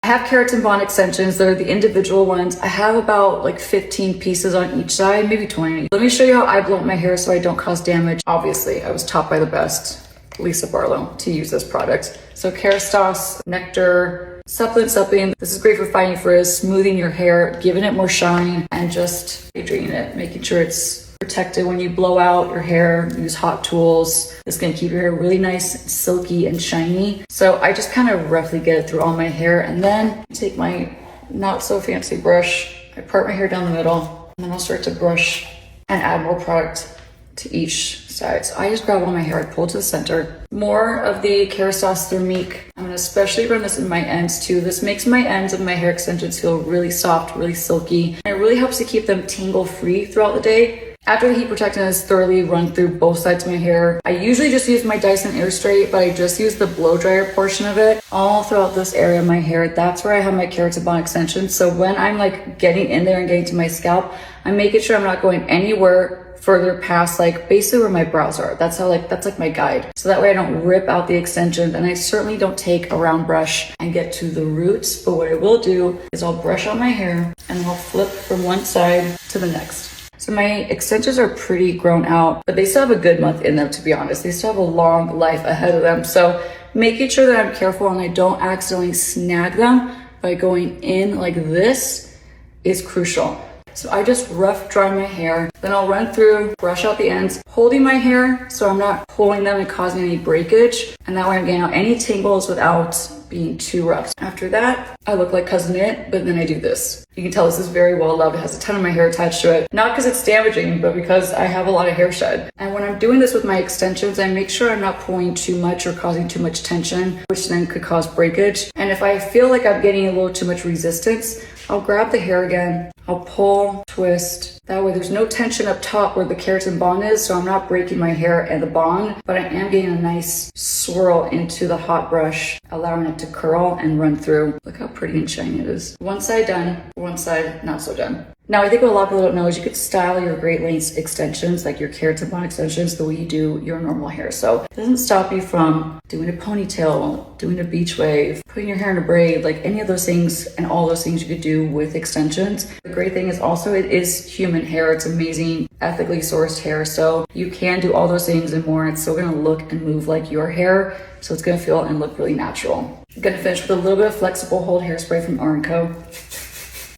I have keratin bond extensions. They're the individual ones. I have about like 15 pieces on each side, maybe 20. Let me show you how I blow up my hair so I don't cause damage. Obviously, I was taught by the best, Lisa Barlow, to use this product. So Kerastase, Nectar, supplement. This is great for fighting frizz, smoothing your hair, giving it more shine, and just hydrating it, making sure it's protected when you blow out your hair. Use hot tools. It's gonna keep your hair really nice, silky, and shiny. So I just kind of roughly get it through all my hair, and then take my not so fancy brush. I part my hair down the middle, and then I'll start to brush and add more product to each side. So I just grab all my hair, I pull to the center. More of the Kerastase thermique. I'm gonna especially run this in my ends too. This makes my ends of my hair extensions feel really soft, really silky, and it really helps to keep them tangle free throughout the day. After the heat protectant is thoroughly run through both sides of my hair, I usually just use my Dyson Airstraight, but I just use the blow dryer portion of it all throughout this area of my hair. That's where I have my keratin bond extensions. So when I'm like getting in there and getting to my scalp, I'm making sure I'm not going anywhere further past like basically where my brows are. That's like my guide. So that way I don't rip out the extensions, and I certainly don't take a round brush and get to the roots. But what I will do is I'll brush out my hair and then I'll flip from one side to the next. So my extensions are pretty grown out, but they still have a good month in them, to be honest. They still have a long life ahead of them. So making sure that I'm careful and I don't accidentally snag them by going in like this is crucial. So I just rough dry my hair, then I'll run through, brush out the ends, holding my hair so I'm not pulling them and causing any breakage. And that way I'm getting out any tangles without being too rough. After that, I look like Cousin It, but then I do this. You can tell this is very well loved. It has a ton of my hair attached to it. Not because it's damaging, but because I have a lot of hair shed. And when I'm doing this with my extensions, I make sure I'm not pulling too much or causing too much tension, which then could cause breakage. And if I feel like I'm getting a little too much resistance, I'll grab the hair again, I'll pull, twist. That way there's no tension up top where the keratin bond is, so I'm not breaking my hair and the bond, but I am getting a nice swirl into the hot brush, allowing it to curl and run through. Look how pretty and shiny it is. One side done, one side not so done. Now, I think what a lot of people don't know is you could style your Great Lengths extensions, like your keratin bond extensions, the way you do your normal hair. So it doesn't stop you from doing a ponytail, doing a beach wave, putting your hair in a braid, like any of those things and all those things you could do with extensions. The great thing is also it is human hair. It's amazing, ethically sourced hair. So you can do all those things and more. It's still gonna look and move like your hair. So it's gonna feel and look really natural. I'm gonna finish with a little bit of flexible hold hairspray from R&Co.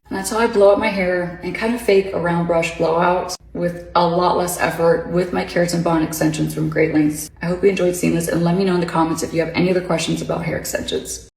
And that's how I blow up my hair and kind of fake a round brush blowout with a lot less effort with my keratin bond extensions from Great Lengths. I hope you enjoyed seeing this, and let me know in the comments if you have any other questions about hair extensions.